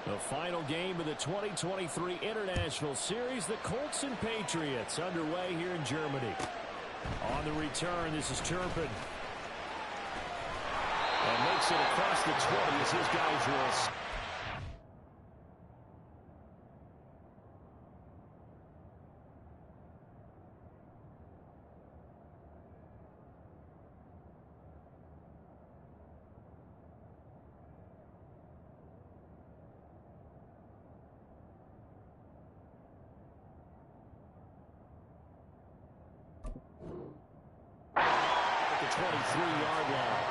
The final game of the 2023 International Series, the Colts and Patriots, underway here in Germany. On the return, this is Turpin. And makes it across the 20 as his guys roll. At the 23-yard line.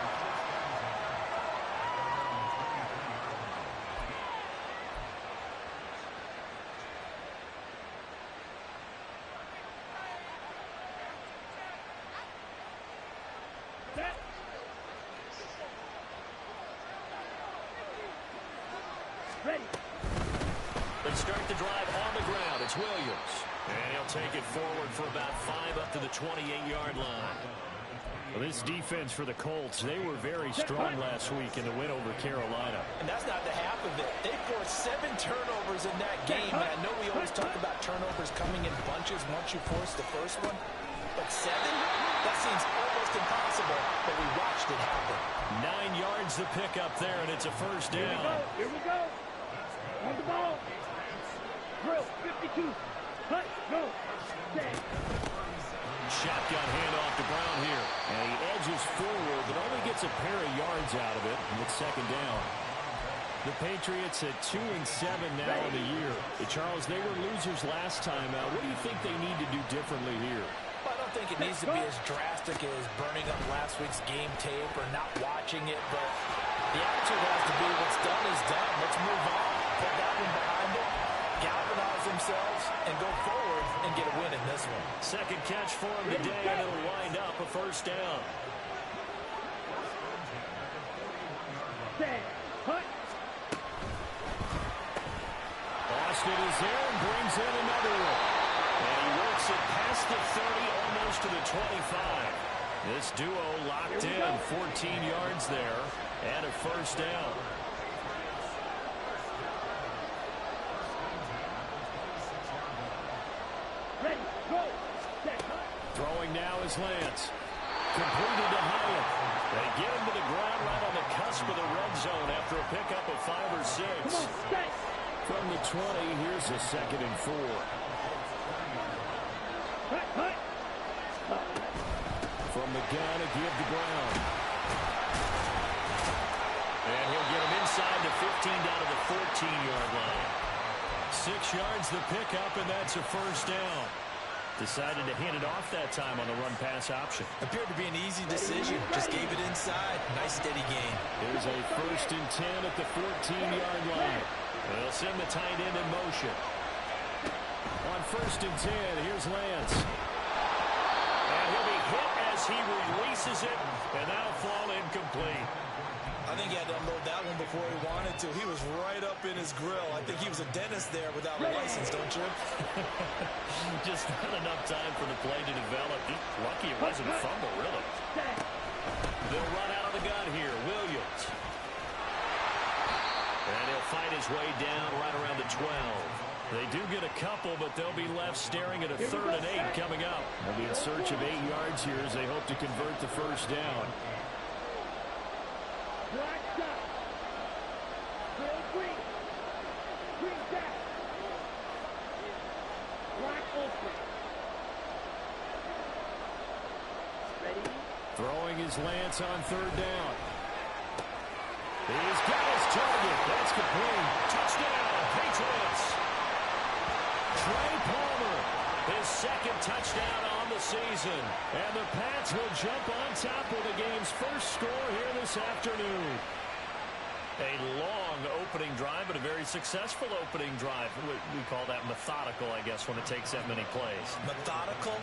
Ready. They start the drive on the ground. It's Williams. And he'll take it forward for about 5 up to the 28-yard line. Well, this defense for the Colts, they were very strong last week in the win over Carolina. And that's not the half of it. They forced 7 turnovers in that game. And I know we always talk about turnovers coming in bunches once you force the first one. But 7? That seems almost impossible. But we watched it happen. 9 yards to pick up there, and it's a first down. Here we go. On the ball. Drill, 52. Cut, go. Stay. Shotgun handoff to Brown here. And he edges forward, but only gets a pair of yards out of it with second down. The Patriots at 2-7 now in the year. Charles, they were losers last time out. What do you think they need to do differently here? Well, I don't think it needs to be as drastic as burning up last week's game tape or not watching it, but the attitude has to be what's done is done. Let's move on. Put that one behind them, galvanize themselves, and go forward and get a win in this one. Second catch for him today, and it'll wind up a first down. Austin is there and brings in another one. And he works it past the 30, almost to the 25. This duo locked in, 14 yards there, and a first down. Ready, go. Throwing now is Lance. Completed to Highland. They get him to the ground right on the cusp of the red zone after a pickup of 5 or 6. From the 20, here's a 2nd and 4. From the gun, a give to Brown. And he'll get him inside the 15 down to the 14-yard line. 6 yards the pickup, and that's a first down. Decided to hand it off that time on the run-pass option. Appeared to be an easy decision. Just gave it inside. Nice steady gain. Here's a 1st and 10 at the 14-yard line. They'll send the tight end in motion. On 1st and 10, here's Lance. And he'll be hit as he releases it, and that'll fall incomplete. I think he had to unload that one before he wanted to. He was right up in his grill. I think he was a dentist there without a license, don't you? Just not enough time for the play to develop. Lucky it wasn't a fumble, really. They'll run out of the gun here. Williams. And he'll fight his way down right around the 12. They do get a couple, but they'll be left staring at a 3rd and 8 coming up. They'll be in search of 8 yards here as they hope to convert the first down. Black shot. Green. Green back. Black open. Ready? Throwing his Lance on 3rd down. He's got his target. That's complete. Touchdown, Patriots. Trey Palmer, his 2nd touchdown on the season. And the Pats will jump on top of the game's first score here this afternoon. A long opening drive, but a very successful opening drive. We call that methodical, I guess, when it takes that many plays. Methodical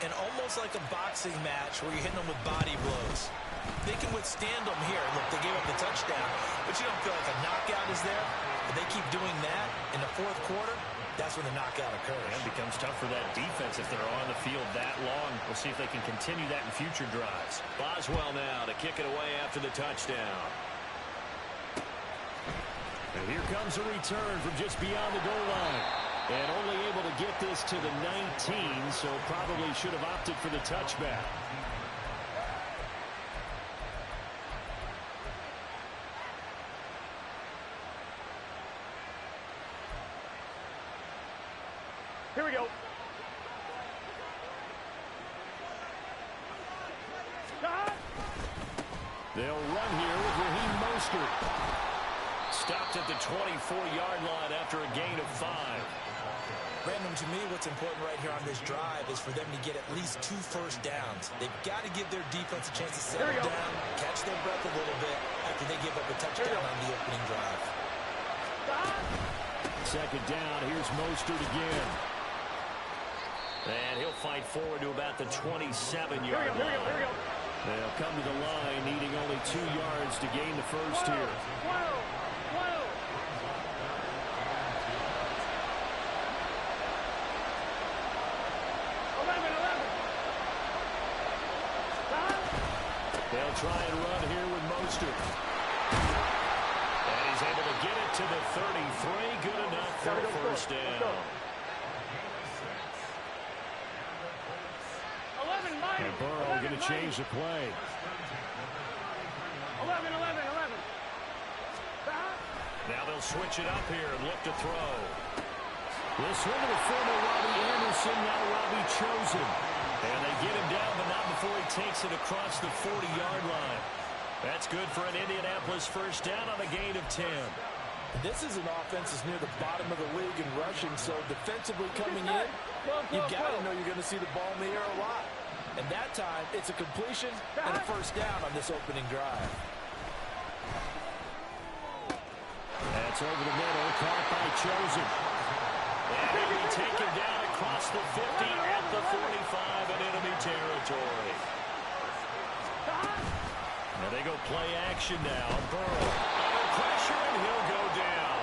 and almost like a boxing match where you're hitting them with body blows. They can withstand them here. Look, they gave up the touchdown, but you don't feel like a knockout is there. If they keep doing that in the 4th quarter, that's when the knockout occurs. And it becomes tough for that defense if they're on the field that long. We'll see if they can continue that in future drives. Boswell now to kick it away after the touchdown. And here comes a return from just beyond the goal line. And only able to get this to the 19, so probably should have opted for the touchback. Here we go. They'll run here with Raheem Mostert. Stopped at the 24-yard line after a gain of 5. Brandon, to me, what's important right here on this drive is for them to get at least 2 first downs. They've got to give their defense a chance to settle down, catch their breath a little bit after they give up a touchdown on the opening drive. Second down, here's Mostert again. And he'll fight forward to about the 27-yard line. Here we go. They'll come to the line, needing only 2 yards to gain the first here. 11. They'll try and run here with Mostert. And he's able to get it to the 33. Good enough for a first down. And Burrow going to change the play. 11. Now they'll switch it up here and look to throw. This one to the former Robbie Anderson, now Robbie Chosen. And they get him down, but not before he takes it across the 40-yard line. That's good for an Indianapolis first down on a gain of 10. This is an offense that's near the bottom of the league in rushing, so defensively coming in, you've got to know you're going to see the ball in the air a lot. And that time, it's a completion and a first down on this opening drive. That's over the middle, caught by Chosen. And he'll be taken down across the 50 at the 45 in enemy territory. Now they go play action now. Burrow under pressure, and he'll go down.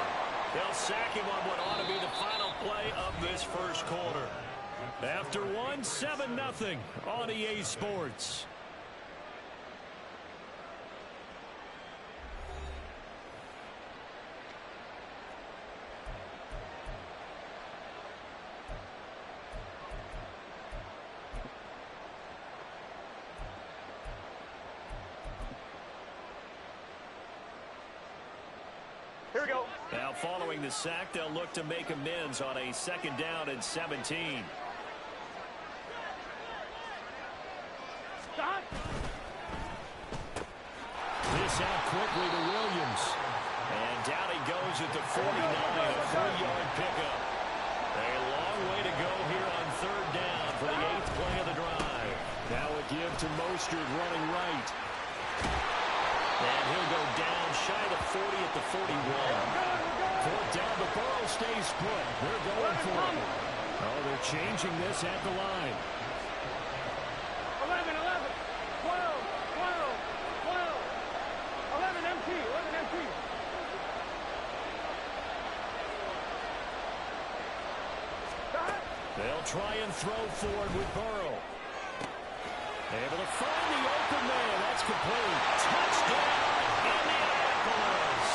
They'll sack him on what ought to be the final play of this first quarter. After 7-0 on EA Sports. Here we go. Now following the sack, they'll look to make amends on a second down and 17. This out quickly to Williams. And down he goes at the 49, a 4-yard pickup. A long way to go here on third down for the 8th play of the drive. Now a give to Mostert running right. And he'll go down shy of 40 at the 41. Fourth down, but Burrow stays put. They're going for it. Oh, they're changing this at the line. 11. 11 MT. They'll try and throw forward with Burrow. Able to find the open man. That's complete. Touchdown, Indianapolis.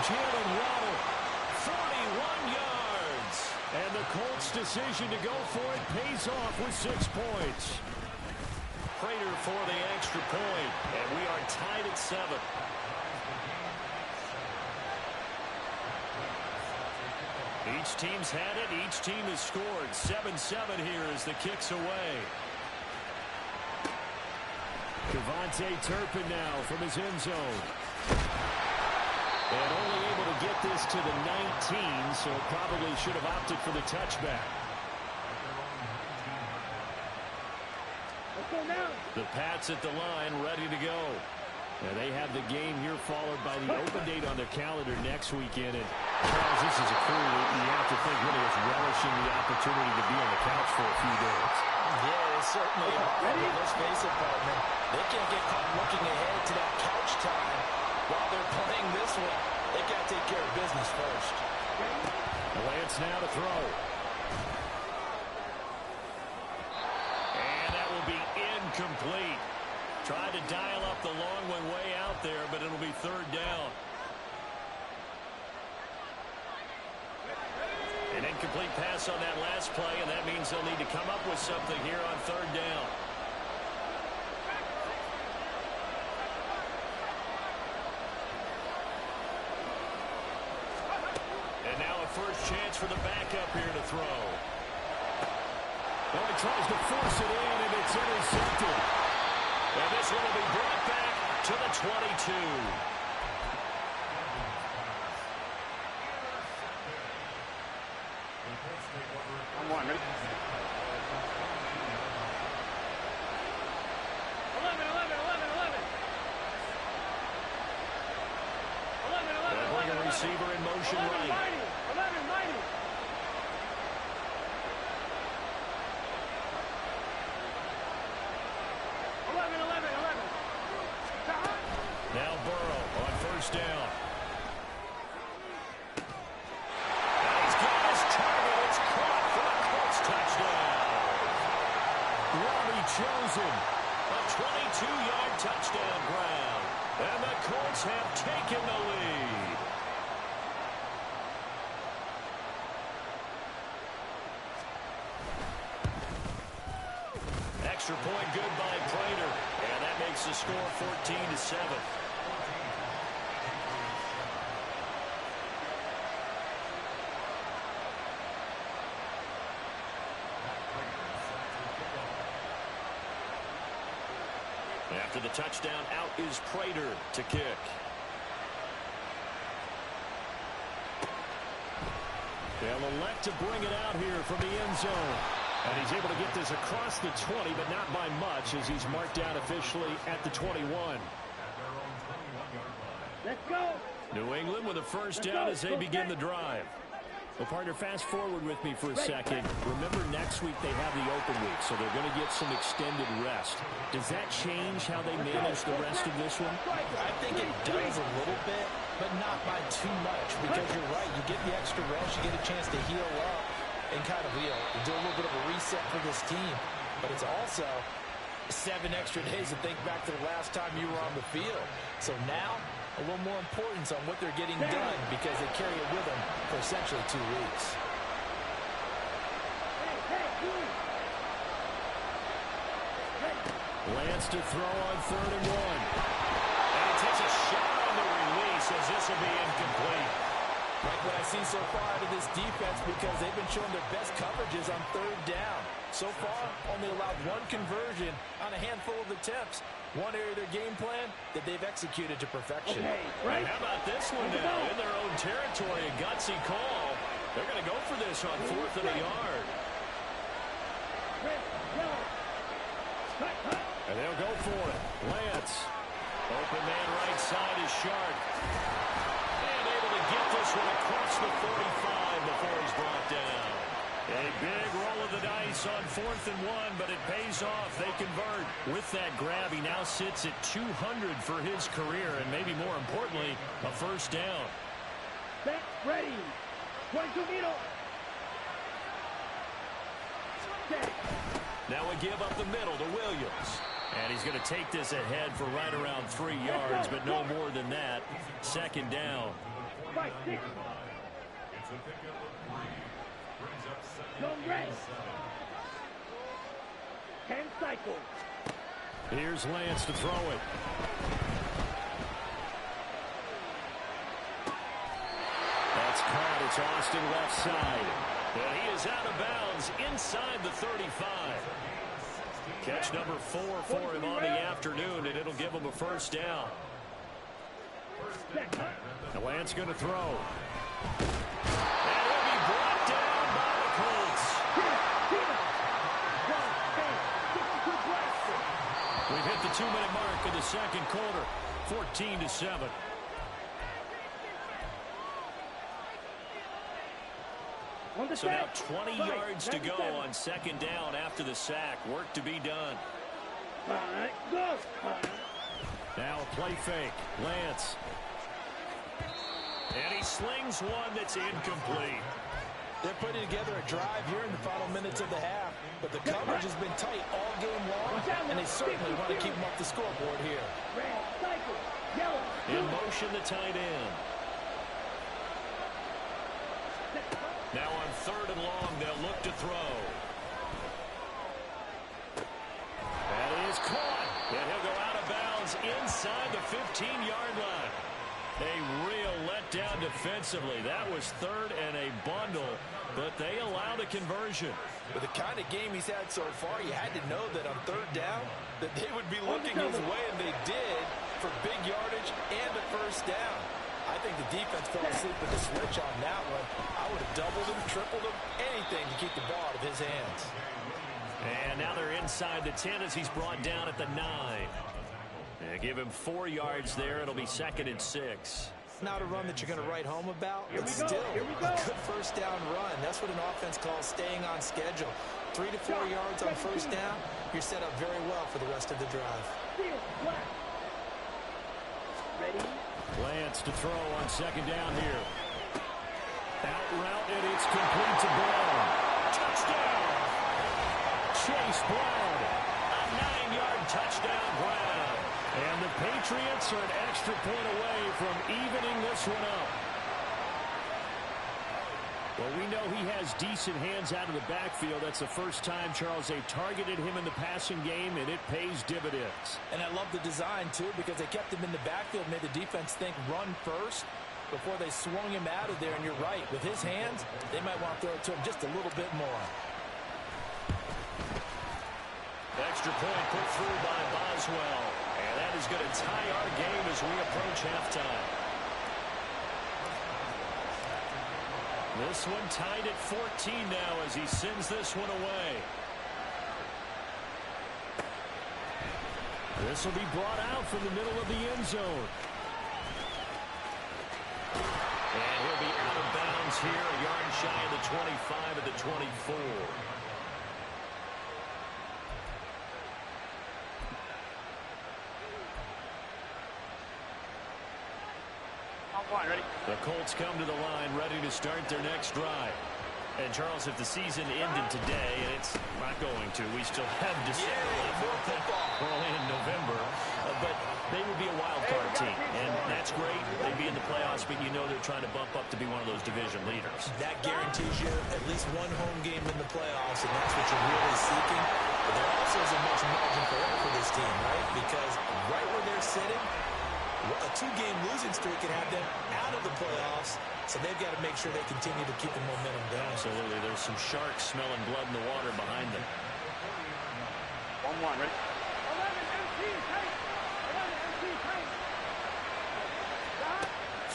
Jalen Waddle, 41 yards. And the Colts' decision to go for it pays off with 6 points. Prater for the extra point. And we are tied at 7. Each team's had it. Each team has scored. 7-7 here as the kick's away. Devontae Turpin now from his end zone. And only able to get this to the 19, so probably should have opted for the touchback. Let's go now. The Pats at the line, ready to go. And they have the game here followed by the open date on their calendar next weekend. And Charles, this is a crew that you have to think really is relishing the opportunity to be on the couch for a few days. Yeah, they certainly are. Let's face it, partner. They can't get caught looking ahead to that couch time while they're playing this one. They've got to take care of business first. Lance now to throw. And that will be incomplete. Tried to dial up the long one way out there, but it'll be third down. An incomplete pass on that last play, and that means they'll need to come up with something here on third down. And now a first chance for the backup here to throw. Well, he tries to force it in, and it's intercepted. And this one will be brought back to the 22. I'm one, ready? 11. Bring a receiver in motion right. 11. Now Burrow on first down. And he's got his target. It's caught for the Colts touchdown. Robbie chosen. A 22-yard touchdown ground. And the Colts have taken the lead. Extra point good by Prater. And that makes the score 14-7. After the touchdown, out is Prater to kick. They'll elect to bring it out here from the end zone. And he's able to get this across the 20, but not by much, as he's marked down officially at the 21. Let's go. New England with a first down as they begin the drive. Well, partner, fast forward with me for a second. Remember, next week they have the open week, so they're going to get some extended rest. Does that change how they manage the rest of this one? I think it does a little bit, but not by too much, because you're right. You get the extra rest, you get a chance to heal up and kind of, do a little bit of a reset for this team. But it's also 7 extra days to think back to the last time you were on the field. So now, a little more importance on what they're getting done, because they carry it with them for essentially 2 weeks. Lance to throw on 3rd and 1. And he takes a shot on the release as this will be incomplete. Like what I see so far out of this defense, because they've been showing their best coverages on 3rd down. So far, only allowed 1 conversion on a handful of attempts. One area of their game plan that they've executed to perfection. Okay, right. And how about this one now? In their own territory, a gutsy call. They're going to go for this on 4th and a yard. And they'll go for it. Lance. Open man right side is Sharp. And able to get this one across the 45 before he's brought down. A big roll of the dice on 4th and 1, but it pays off. They convert. With that grab, he now sits at 200 for his career, and maybe more importantly, a first down. Set, ready. 22 meters. Now we give up the middle to Williams. And he's going to take this ahead for right around 3 yards, but no more than that. 2nd down. 5, 6. Long rest. 10 cycles. Here's Lance to throw it. That's caught. It's Austin left side. And he is out of bounds inside the 35. Catch number 4 for him on the afternoon, and it'll give him a first down. And Lance going to throw. And will be brought down by the Colts. We've hit the 2-minute mark of the 2nd quarter. 14-7. So now 20 yards to go on 2nd down after the sack. Work to be done. Now a play fake. Lance. And he slings one that's incomplete. They're putting together a drive here in the final minutes of the half, but the coverage has been tight all game long, and they certainly want to keep them up the scoreboard here. In motion, the tight end. Now on 3rd and long, they'll look to throw. That is caught. And he'll go out of bounds inside the 15-yard line. A real letdown defensively. That was 3rd and a bundle, but they allow the conversion. With the kind of game he's had so far, you had to know that on 3rd down that they would be looking his way, and they did, for big yardage and a 1st down. I think the defense fell asleep with the switch on that one. I would have doubled him, tripled him, anything to keep the ball out of his hands. And now they're inside the 10 as he's brought down at the 9. Give him 4 yards there. It'll be 2nd and 6. Not a run that you're going to write home about, but still a good 1st down run. That's what an offense calls staying on schedule. 3 to 4 yards on 1st down, you're set up very well for the rest of the drive. Ready? Lance to throw on 2nd down here. Out route, and it's complete to Brown. Touchdown! Chase Brown. A 9-yard touchdown grab. And the Patriots are an extra point away from evening this one up. Well, we know he has decent hands out of the backfield. That's the first time, Charles, they've targeted him in the passing game, and it pays dividends. And I love the design, too, because they kept him in the backfield, made the defense think run first before they swung him out of there. And you're right, with his hands, they might want to throw it to him just a little bit more. Extra point put through by Boswell. And that is going to tie our game as we approach halftime. This one tied at 14 now as he sends this one away. This will be brought out from the middle of the end zone. And he'll be out of bounds here, a yard shy of the 25 at the 24. Ready? The Colts come to the line ready to start their next drive. And, Charles, if the season ended today, and it's not going to, we still have December left. We're only in November. But they would be a wild card team. And that's great. They'd be in the playoffs, but you know they're trying to bump up to be one of those division leaders. That guarantees you at least one home game in the playoffs, and that's what you're really seeking. But there also isn't much margin for error for this team, right? Because right where they're sitting, a 2-game losing streak can have them out of the playoffs, so they've got to make sure they continue to keep the momentum down. Absolutely. There's some sharks smelling blood in the water behind them. 1-1, ready? 11 MC tight. 11 MC tight.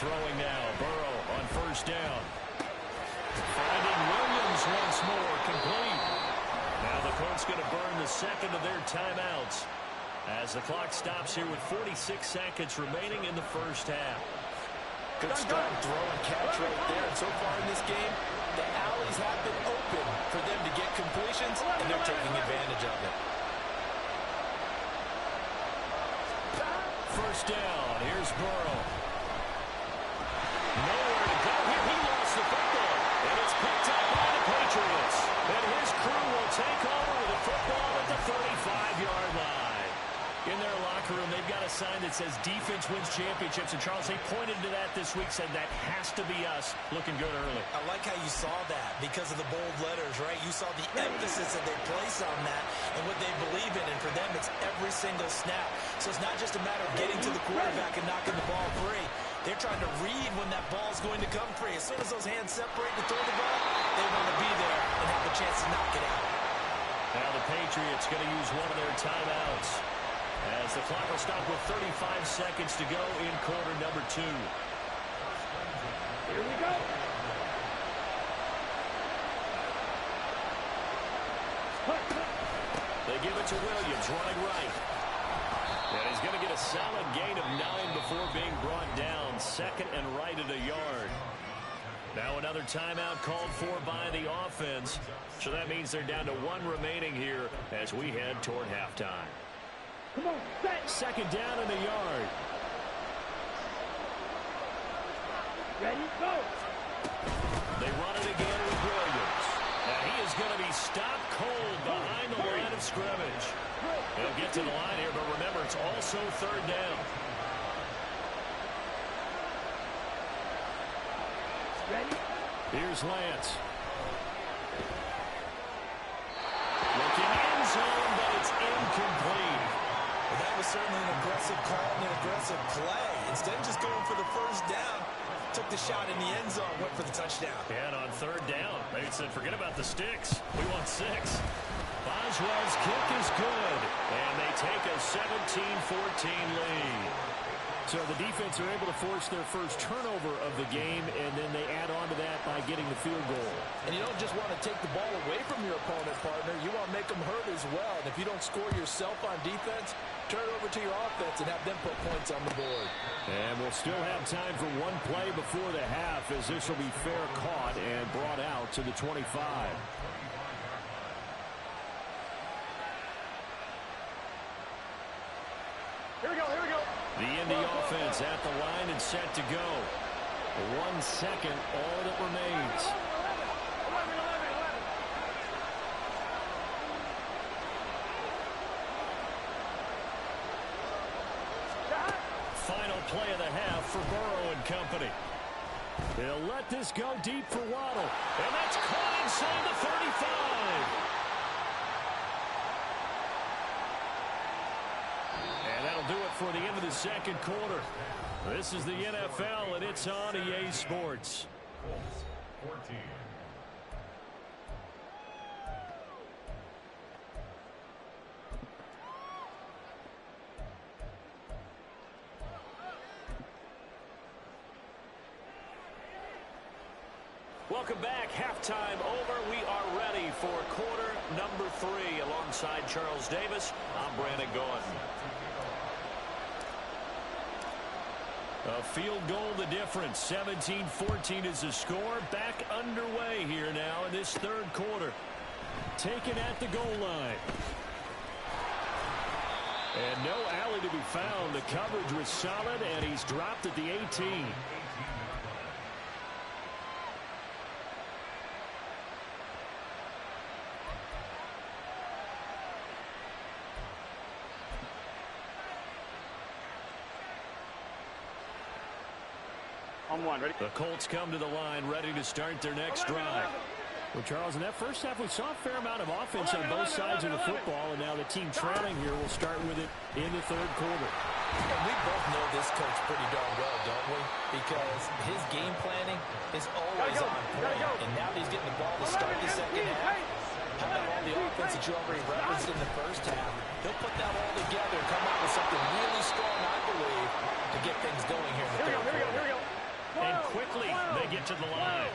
Throwing now, Burrow on 1st down. Finding Williams once more, complete. Now the Colts going to burn the 2nd of their timeouts as the clock stops here with 46 seconds remaining in the 1st half. Good strong throw and catch right there. And so far in this game, the alleys have been open for them to get completions, and they're taking advantage of it. 1st down. Here's Burrow. Nowhere to go here. He lost the football. And it's picked up by the Patriots. And his crew will take over with the football at the 35-yard line. In their locker room, they've got a sign that says defense wins championships. And, Charles, they pointed to that this week, said that has to be us, looking good early. I like how you saw that because of the bold letters, right? You saw the emphasis that they place on that and what they believe in. And for them, it's every single snap. So it's not just a matter of getting to the quarterback and knocking the ball free. They're trying to read when that ball's going to come free. As soon as those hands separate to throw the ball, they want to be there and have a chance to knock it out. Now the Patriots going to use one of their timeouts as the clock will stop with 35 seconds to go in quarter number 2. Here we go. They give it to Williams running right. And he's going to get a solid gain of 9 before being brought down. 2nd and right at a yard. Now another timeout called for by the offense. So that means they're down to 1 remaining here as we head toward halftime. Come on, set. 2nd down in the yard. Ready, go. They run it again with Williams. And he is going to be stopped cold behind the line of scrimmage. He'll get to the line here, but remember, it's also 3rd down. Ready? Here's Lance. Looking end zone, but it's incomplete. Well, that was certainly an aggressive call and an aggressive play. Instead of just going for the first down, took the shot in the end zone, went for the touchdown. And on third down, they said, forget about the sticks. We want 6. Boswell's kick is good, and they take a 17-14 lead. So the defense are able to force their first turnover of the game, and then they add on to that by getting the field goal. And you don't just want to take the ball away from your opponent, partner. You want to make them hurt as well. And if you don't score yourself on defense, turn it over to your offense and have them put points on the board. And we'll still have time for one play before the half, as this will be fair caught and brought out to the 25. Here we go, here we go. The Indy offense at the line and set to go. 1 second, all that remains. 11. Final play of the half for Burrow and company. They'll let this go deep for Waddle. And that's caught inside the 35. And that'll do it for the end of the second quarter. This is the NFL, and it's on EA Sports. 14. Welcome back. Halftime over. We are ready for quarter number 3. Alongside Charles Davis, I'm Brandon Gordon. A field goal the difference. 17-14 is the score. Back underway here now in this third quarter. Taken at the goal line. And no alley to be found. The coverage was solid, and he's dropped at the 18. On one, ready? The Colts come to the line, ready to start their next drive. Well, Charles, in that first half, we saw a fair amount of offense on both sides of the football, and now the team trailing here will start with it in the third quarter. And we both know this coach pretty darn well, don't we? Because his game planning is always on point. And now that he's getting the ball to start the second half, how about all the offense that you already referenced in the first half? He'll put that all together and come out with something really strong, I believe, to get things going here in the third quarter. Here we go. And quickly, they get to the line.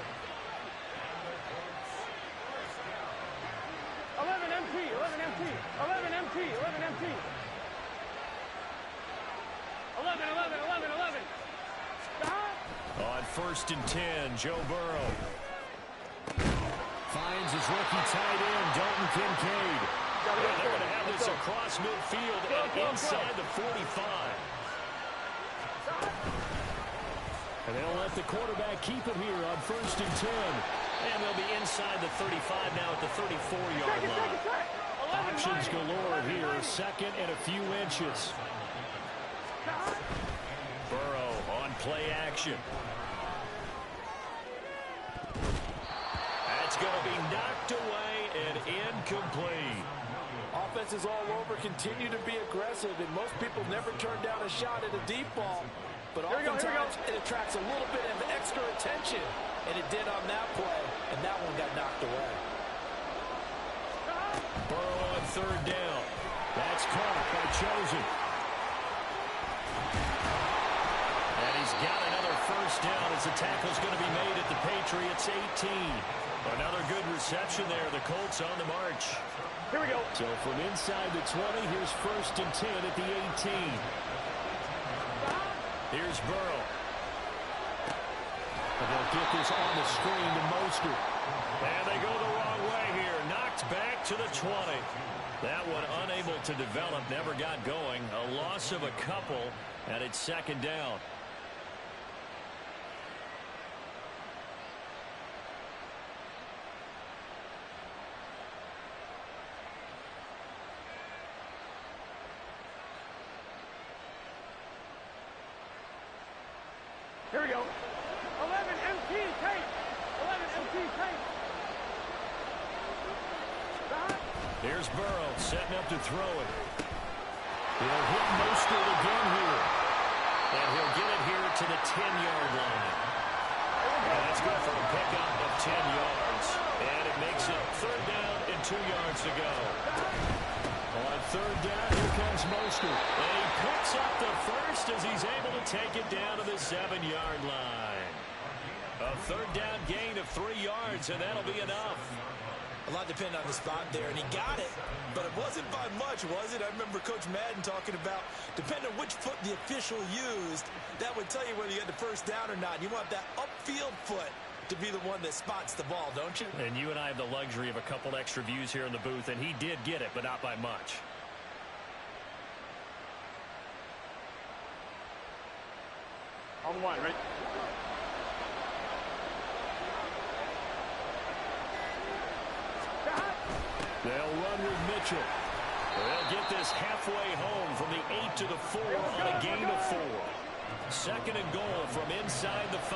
11 MT, 11 MT, 11 MT, 11 MT. 11, 11, 11, 11. On 1st and 10, Joe Burrow finds his rookie tight end, Dalton Kincaid. And they're going to have this across midfield and inside the 45. And they'll let the quarterback keep it here on 1st and 10. And they'll be inside the 35 now at the 34-yard line. Options galore here, second and a few inches. Burrow on play action. That's going to be knocked away and incomplete. Offenses all over continue to be aggressive, and most people never turn down a shot at a deep ball. But oftentimes it attracts a little bit of extra attention, and it did on that play, and that one got knocked away. Burrow on 3rd down. That's caught by Chosen. And he's got another 1st down as the tackle's going to be made at the Patriots 18. Another good reception there. The Colts on the march. Here we go. So from inside the 20, here's 1st and 10 at the 18. Here's Burrow. And they'll get this on the screen to Mostert. And they go the wrong way here. Knocked back to the 20. That one unable to develop, never got going. A loss of a couple, and it's 2nd down. Here we go. 11 MT, take. Here's Burrow setting up to throw it. He'll hit Mostert again here. And he'll get it here to the 10-yard line. And that's good for a pickup of 10 yards. And it makes it 3rd down and 2 yards to go. On 3rd down, here comes Mostert. And he picks up the first as he's able to take it down to the 7-yard line. A 3rd down gain of 3 yards, and that'll be enough. A lot depended on the spot there, and he got it, but it wasn't by much, was it? I remember Coach Madden talking about, depending on which foot the official used, that would tell you whether you had the first down or not. You want that upfield foot to be the one that spots the ball, don't you? And you and I have the luxury of a couple extra views here in the booth, and he did get it, but not by much. On the line, right? They'll run with Mitchell. They'll get this halfway home from the 8 to the 4 on a gain of 4. 2nd and goal from inside the 5.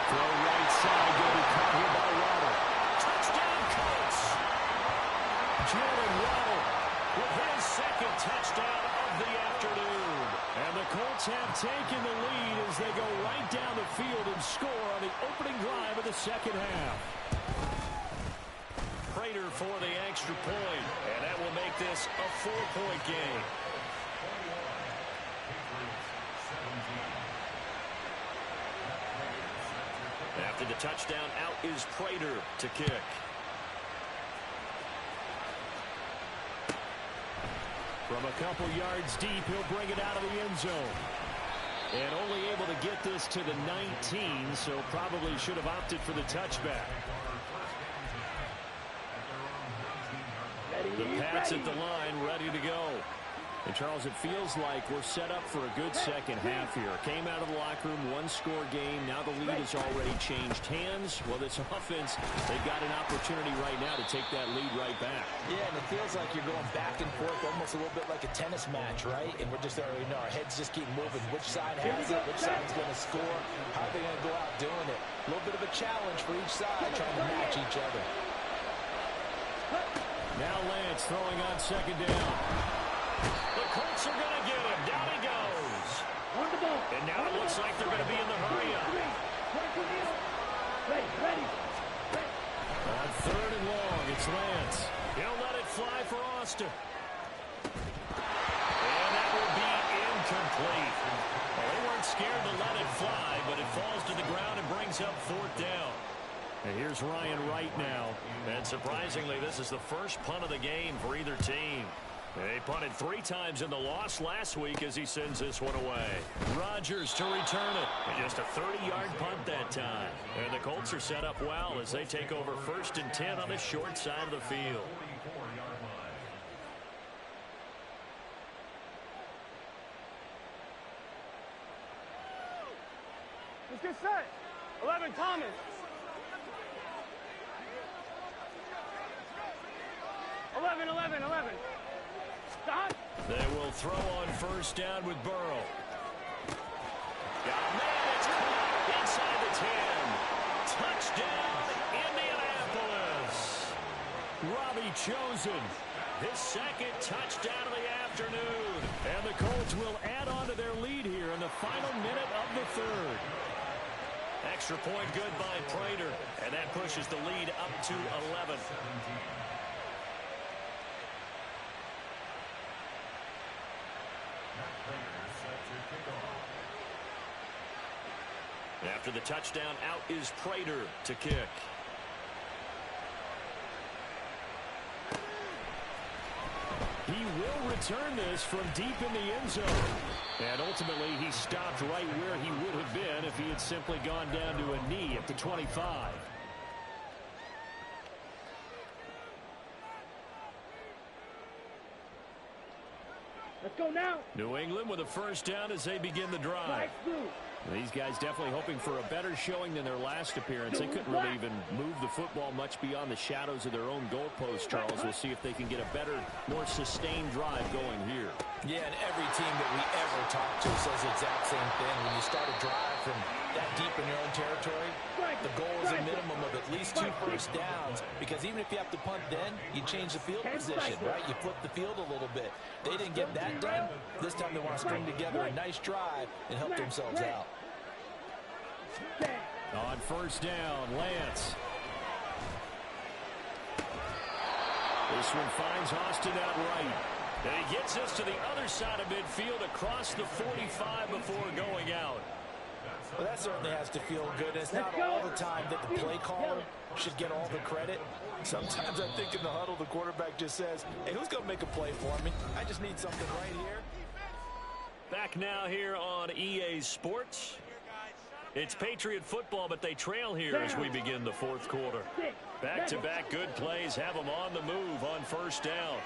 Throw right side, going to be caught here by Waddle. Touchdown, Colts! Jordan Waddle with his 2nd touchdown of the afternoon. And the Colts have taken the lead as they go right down the field and score on the opening drive of the 2nd half. Prater for the extra point, and that will make this a 4-point game. After the touchdown, out is Prater to kick. From a couple yards deep, he'll bring it out of the end zone. And only able to get this to the 19, so probably should have opted for the touchback. The Pats at the line, ready to go. And, Charles, it feels like we're set up for a good second half here. Came out of the locker room, one-score game. Now the lead has already changed hands. Well, this offense, they've got an opportunity right now to take that lead right back. Yeah, and it feels like you're going back and forth almost a little bit like a tennis match, right? And we're just already know our heads just keep moving. Which side has it? Which side's going to score? How are they going to go out doing it? A little bit of a challenge for each side trying to match each other. Now Lance throwing on 2nd down. The Colts are going to get him. Down he goes. And now it looks like they're going to be in the hurry-up. On 3rd and long, it's Lance. He'll let it fly for Austin. And that will be incomplete. Well, they weren't scared to let it fly, but it falls to the ground and brings up 4th down. And here's Ryan Wright now. And surprisingly, this is the first punt of the game for either team. They punted 3 times in the loss last week as he sends this one away. Rodgers to return it. And just a 30-yard punt that time. And the Colts are set up well as they take over 1st and 10 on the short side of the field. Let's get set. 11, Thomas. Eleven. Stop. They will throw on 1st down with Burrow. Got man, it's caught inside the 10. Touchdown, Indianapolis. Robbie Chosen, his 2nd touchdown of the afternoon. And the Colts will add on to their lead here in the final minute of the 3rd. Extra point good by Prater, and that pushes the lead up to 11. After the touchdown, out is Prater to kick. He will return this from deep in the end zone. And ultimately, he stopped right where he would have been if he had simply gone down to a knee at the 25. Let's go now. New England with a 1st down as they begin the drive. These guys definitely hoping for a better showing than their last appearance. They couldn't really even move the football much beyond the shadows of their own goalpost, Charles. We'll see if they can get a better, more sustained drive going here. Yeah, and every team that we ever talk to says the exact same thing. When you start a drive from that deep in your own territory, the goal is a minimum of at least 2 first downs, because even if you have to punt then, you change the field position, right? You flip the field a little bit. They didn't get that done. This time they want to string together a nice drive and help themselves out. On first down, Lance. This one finds Austin outright. And he gets us to the other side of midfield across the 45 before going out. Well, that certainly has to feel good. It's not all the time that the play caller should get all the credit. Sometimes I think in the huddle, the quarterback just says, hey, who's going to make a play for me? I just need something right here. Back now here on EA Sports. It's Patriot football, but they trail here as we begin the fourth quarter. Back-to-back good plays have them on the move on first down.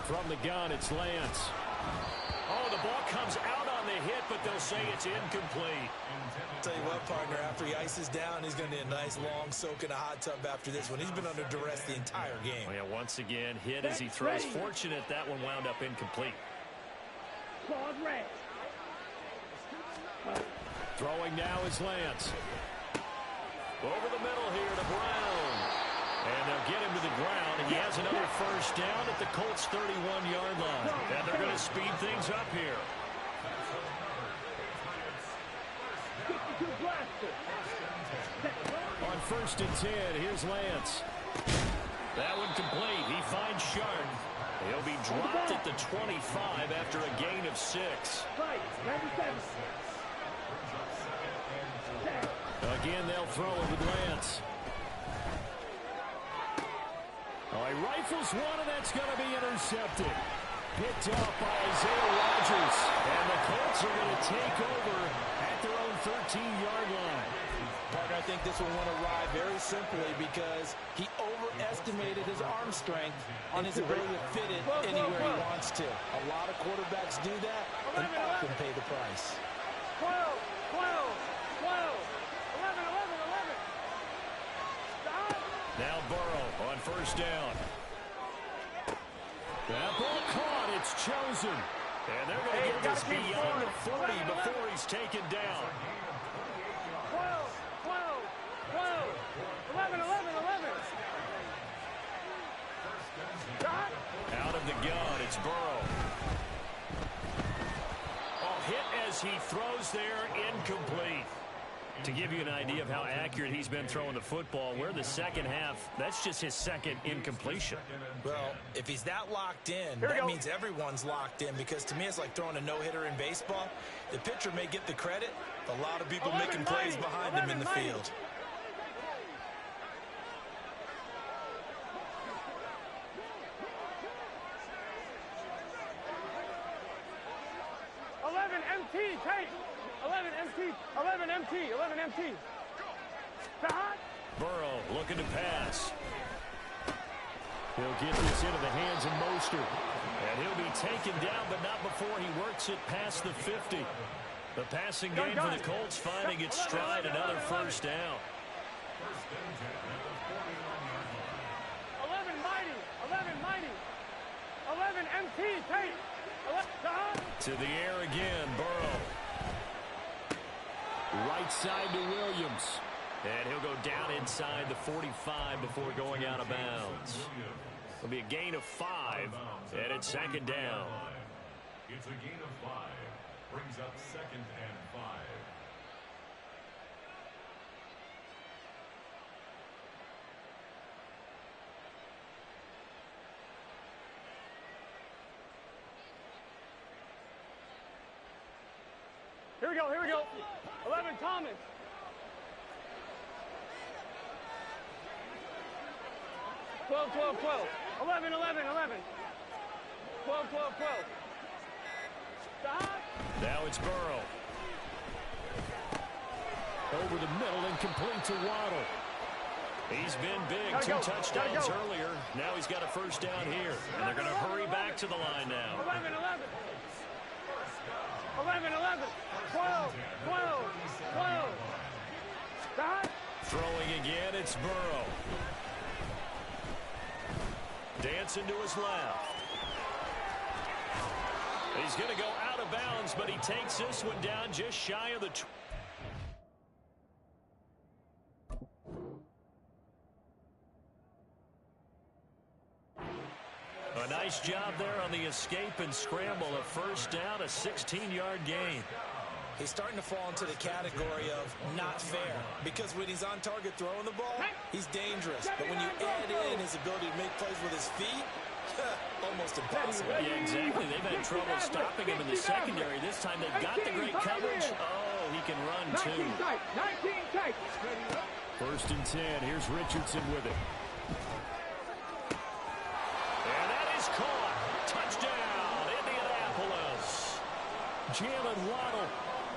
From the gun, it's Lance. Oh, the ball comes out on the hit, but they'll say it's incomplete. Tell you what, partner, after he ices down, he's going to need a nice long soak in a hot tub after this one. He's been under duress the entire game. Oh, yeah, once again, hit as he throws. Fortunate that one wound up incomplete. Throwing now is Lance. Over the middle here to Brown. And they'll get him to the ground, and he has another first down at the Colts' 31-yard line. And they're going to speed things up here. On first and 10, here's Lance. That one complete. He finds Sharp. He'll be dropped at the 25 after a gain of 6. Again, they'll throw it with Lance. Oh, he rifles one, and that's going to be intercepted. Picked off by Isaiah Rodgers. And the Colts are going to take over at their own 13-yard line. Partner, I think this will want to ride very simply because he overestimated his arm strength and his ability to fit it anywhere he wants to. A lot of quarterbacks do that and often pay the price. 12, 12, 12, 11, 11, 11. Stop. Now Burrow on first down. That ball caught. It's chosen. And they're going to get this beyond the 40 before he's taken down. 12, 12, 12, 11, 11, 11. Stop. Out of the gun, it's Burrow. Oh, hit as he throws there, incomplete. To give you an idea of how accurate he's been throwing the football, we're the second half. That's just his second incompletion. Well, if he's that locked in, that means everyone's locked in, because to me it's like throwing a no-hitter in baseball. The pitcher may get the credit, but a lot of people making plays behind him in the field. 11 MT, take. 11 MT, 11 MT, 11 MT. Stop. Burrow looking to pass. He'll get this into the hands of Mostert. And he'll be taken down, but not before he works it past the 50. The passing game for the Colts finding its stride, another first down. 11 mighty, 11 mighty. 11 MT, take. To the air again, Burrow. Right side to Williams. And he'll go down inside the 45 before going out of bounds. It'll be a gain of 5, and it's second down. It's a gain of 5. Brings up second and 5. Here we go, here we go. 11 Thomas. 12, 12, 12. 11, 11, 11. 12, 12, 12. Stop. Now it's Burrow. Over the middle and complete to Waddle. He's been big. 2 touchdowns earlier. Now he's got a first down here. And they're going to hurry back to the line now. 11, 11. 11, 11. 12, 12, 12. Stop. Throwing again, it's Burrow. Dancing to his left. He's going to go out of bounds, but he takes this one down just shy of the... A nice job there on the escape and scramble. A first down, a 16-yard gain. He's starting to fall into the category of not fair, because when he's on target throwing the ball, he's dangerous. But when you add in his ability to make plays with his feet, almost impossible. Yeah, exactly. They've had trouble stopping him in the secondary. This time they've got the great coverage. Oh, he can run too. 19 tight. First and 10. Here's Richardson with it. And that is caught. Touchdown, Indianapolis. Jalen Waddle,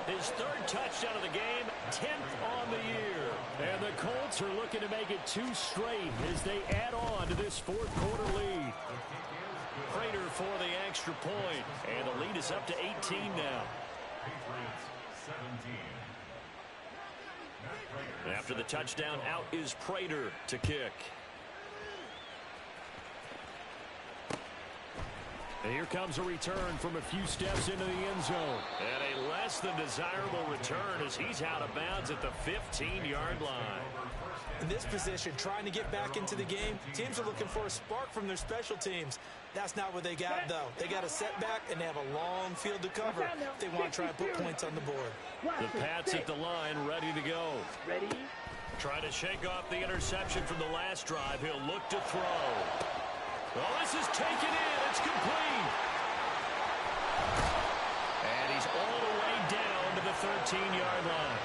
his 3rd touchdown of the game, 10th on the year. And the Colts are looking to make it 2 straight as they add on to this 4th quarter lead. Prater for the extra point, and the lead is up to 18 now. After the touchdown, out is Prater to kick. And here comes a return from a few steps into the end zone. And a less than desirable return as he's out of bounds at the 15-yard line. In this position, trying to get back into the game, teams are looking for a spark from their special teams. That's not what they got, though. They got a setback, and they have a long field to cover if they want to try and put points on the board. The Pats at the line, ready to go. Ready? Trying to shake off the interception from the last drive. He'll look to throw. Well, this is taken in. It's complete. And he's all the way down to the 13-yard line.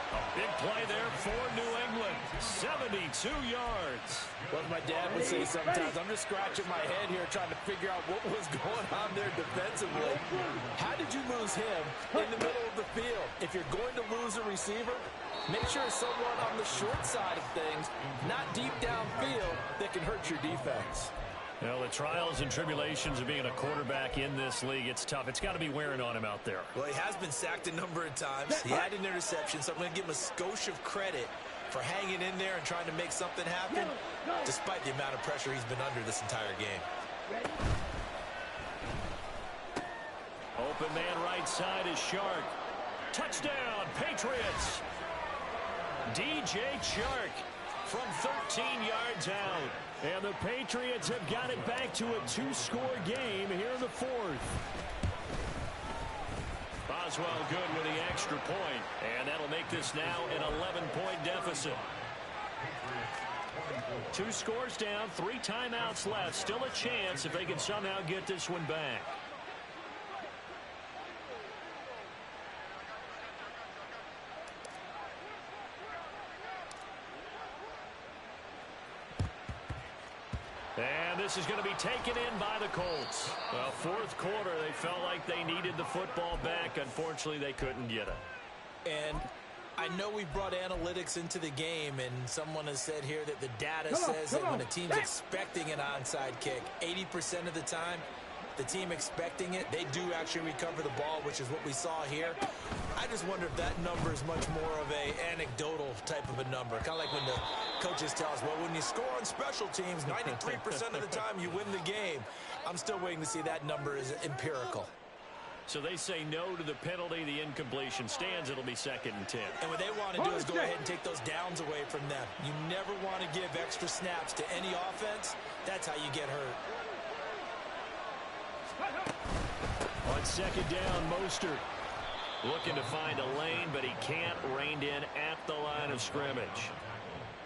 A big play there for New England. 72 yards. Well, my dad would say sometimes, I'm just scratching my head here trying to figure out what was going on there defensively. How did you lose him in the middle of the field? If you're going to lose a receiver, make sure it's someone on the short side of things, not deep downfield, that can hurt your defense. Well, the trials and tribulations of being a quarterback in this league, it's tough. It's got to be wearing on him out there. Well, he has been sacked a number of times. He had an interception, so I'm going to give him a skosh of credit for hanging in there and trying to make something happen, despite the amount of pressure he's been under this entire game. Open man right side is Shark. Touchdown, Patriots. DJ Shark from 13 yards out. And the Patriots have got it back to a 2-score game here in the 4th. Boswell good with the extra point. And that'll make this now an 11-point deficit. 2 scores down, 3 timeouts left. Still a chance if they can somehow get this one back. And this is going to be taken in by the Colts. Well, 4th quarter, they felt like they needed the football back. Unfortunately, they couldn't get it. And I know we brought analytics into the game, and someone has said here that the data says that when a team's expecting an onside kick, 80% of the time, the team expecting it, they do actually recover the ball, which is what we saw here. I just wonder if that number is much more of a anecdotal type of a number. Kind of like when the coaches tell us, well, when you score on special teams, 93% of the time you win the game. I'm still waiting to see that number is empirical. So they say no to the penalty. The incompletion stands. It'll be 2nd and 10. And what they want to do is go ahead and take those downs away from them. You never want to give extra snaps to any offense. That's how you get hurt. On 2nd down, Mostert looking to find a lane, but he can't. Reined in at the line of scrimmage.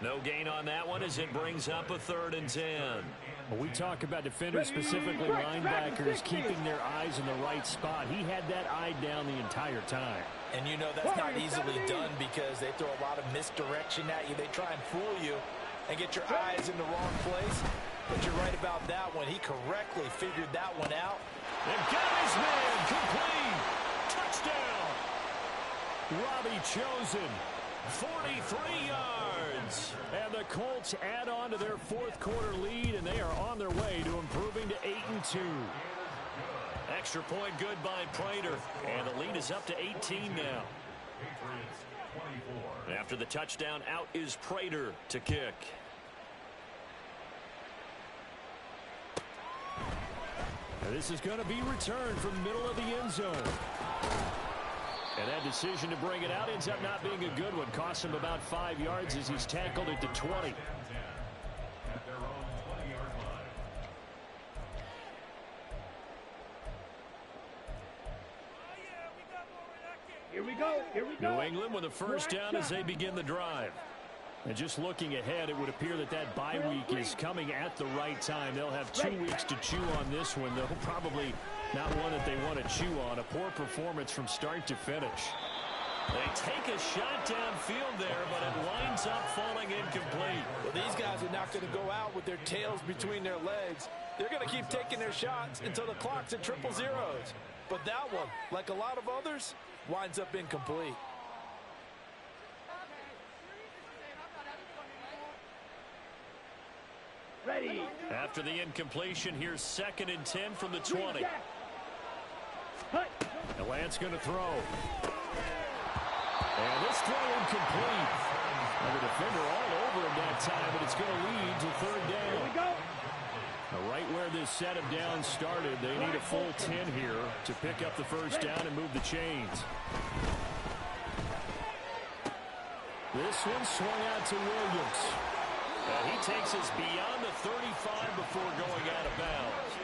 No gain on that one as it brings up a 3rd and 10. Well, we talk about defenders, specifically linebackers, keeping their eyes in the right spot. He had that eye down the entire time. And you know that's not easily done because they throw a lot of misdirection at you. They try and fool you and get your eyes in the wrong place. But you're right about that one. He correctly figured that one out. And got his man complete. Touchdown. Robbie Chosen 43 yards. And the Colts add on to their fourth quarter lead, and they are on their way to improving to 8-2. Extra point good by Prater, and the lead is up to 18 now. After the touchdown, out is Prater to kick. And this is going to be returned from the middle of the end zone. And that decision to bring it out ends up not being a good one. Costs him about 5 yards as he's tackled at the 20. Here we go. Here we go. New England with a first down as they begin the drive. And just looking ahead, it would appear that that bye week is coming at the right time. They'll have 2 weeks to chew on this one. They'll probably not one that they want to chew on. A poor performance from start to finish. They take a shot downfield there, but it winds up falling incomplete. Well, these guys are not going to go out with their tails between their legs. They're going to keep taking their shots until the clock's at triple zeros. But that one, like a lot of others, winds up incomplete. Ready. After the incompletion, here's 2nd and 10 from the 20. And Lance going to throw. And this throw incomplete. And the defender all over him that time, but it's going to lead to 3rd down. Here we go. Now, right where this set of downs started, they need a full 10 here to pick up the first down and move the chains. This one swung out to Williams. He takes us beyond the 35 before going out of bounds.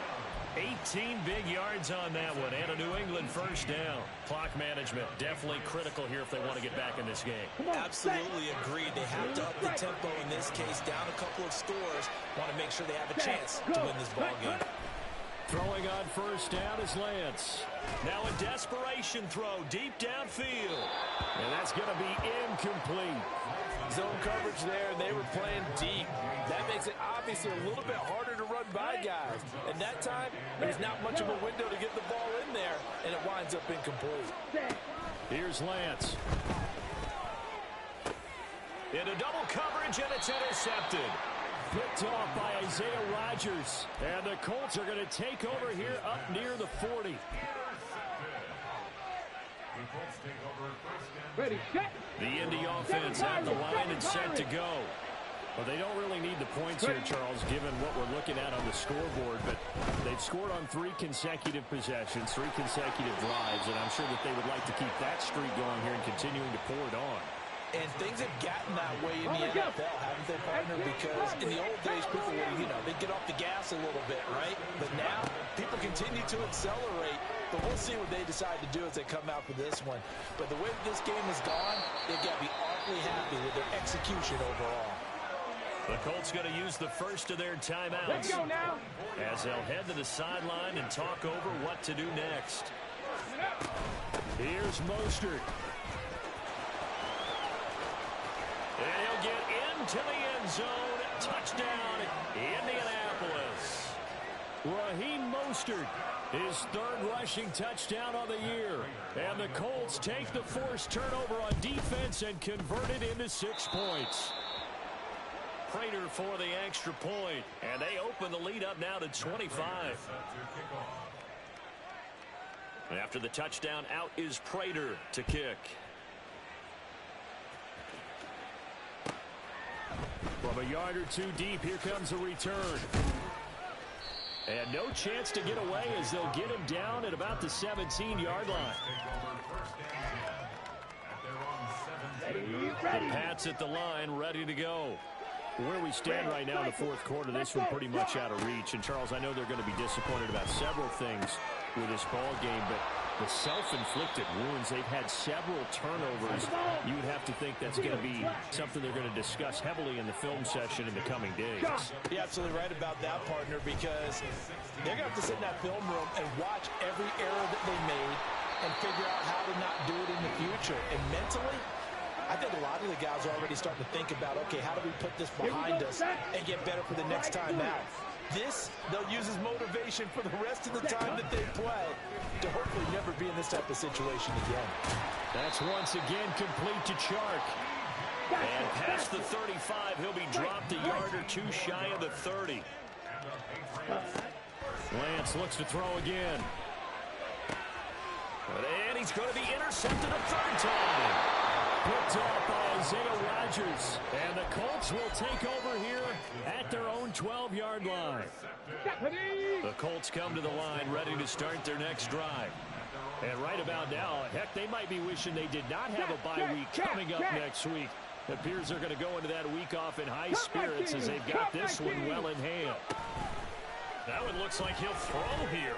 18 big yards on that one, and a New England first down. Clock management definitely critical here if they want to get back in this game. Absolutely agreed. They have to up the tempo in this case, down a couple of scores. Want to make sure they have a chance to win this ball game. Throwing on first down is Lance. Now a desperation throw deep downfield. And that's going to be incomplete. Zone coverage there, and they were playing deep. That makes it obviously a little bit harder to run by guys. And that time, there's not much of a window to get the ball in there, and it winds up incomplete. Here's Lance. Into double coverage, and it's intercepted. Picked off by Isaiah Rodgers. And the Colts are going to take over here up near the 40. Ready, set. The Indy offense at the line and set to go. Well, they don't really need the points here, Charles, given what we're looking at on the scoreboard. But they've scored on 3 consecutive possessions, 3 consecutive drives, and I'm sure that they would like to keep that streak going here and continuing to pour it on. And things have gotten that way in the NFL, haven't they, partner? Because in the old days, people would, they'd get off the gas a little bit, right? But now, people continue to accelerate. But we'll see what they decide to do as they come out for this one. But the way that this game has gone, they've got to be awfully happy with their execution overall. The Colts going to use the first of their timeouts. Let's go now. As they'll head to the sideline and talk over what to do next. Here's Mostert. And he'll get into the end zone. Touchdown, Indianapolis. Raheem Mostert, his 3rd rushing touchdown on the year. And the Colts take the forced turnover on defense and convert it into 6 points. Prater for the extra point. And they open the lead up now to 25. And after the touchdown, out is Prater to kick. From a yard or 2 deep, here comes a return. And no chance to get away as they'll get him down at about the 17-yard line. The Pats at the line, ready to go. Where we stand right now in the 4th quarter, this one pretty much out of reach. And, Charles, I know they're going to be disappointed about several things with this ball game, but the self-inflicted wounds, they've had several turnovers. You would have to think that's going to be something they're going to discuss heavily in the film session in the coming days. You're absolutely right about that, partner, because they're going to have to sit in that film room and watch every error that they made and figure out how to not do it in the future. And mentally, I think a lot of the guys are already starting to think about, okay, how do we put this behind us and get better for the next time out? This, they'll use as motivation for the rest of the time that they play to hopefully never be in this type of situation again. That's once again complete to Chark. And past the 35, he'll be dropped a yard or two shy of the 30. Lance looks to throw again. And he's going to be intercepted a third time. Picked off by Isaiah Rodgers. And the Colts will take over here at their own 12-yard line. The Colts come to the line ready to start their next drive. And right about now, heck, they might be wishing they did not have a bye week coming up next week. It appears they're going to go into that week off in high spirits as they've got this one well in hand. That one looks like he'll throw here.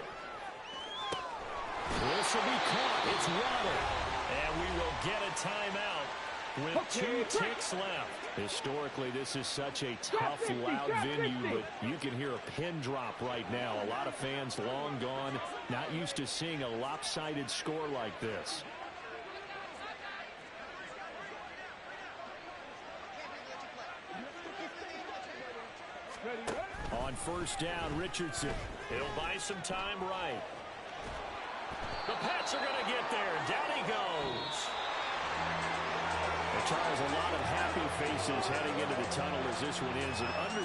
This will be caught. It's Waddle. And we will get a timeout with 2 ticks left. Historically, this is such a tough, loud venue, but you can hear a pin drop right now. A lot of fans long gone, not used to seeing a lopsided score like this. On first down, Richardson. He'll buy some time right. The Pats are going to get there. Down he goes. Charles, a lot of happy faces heading into the tunnel as this one ends. An under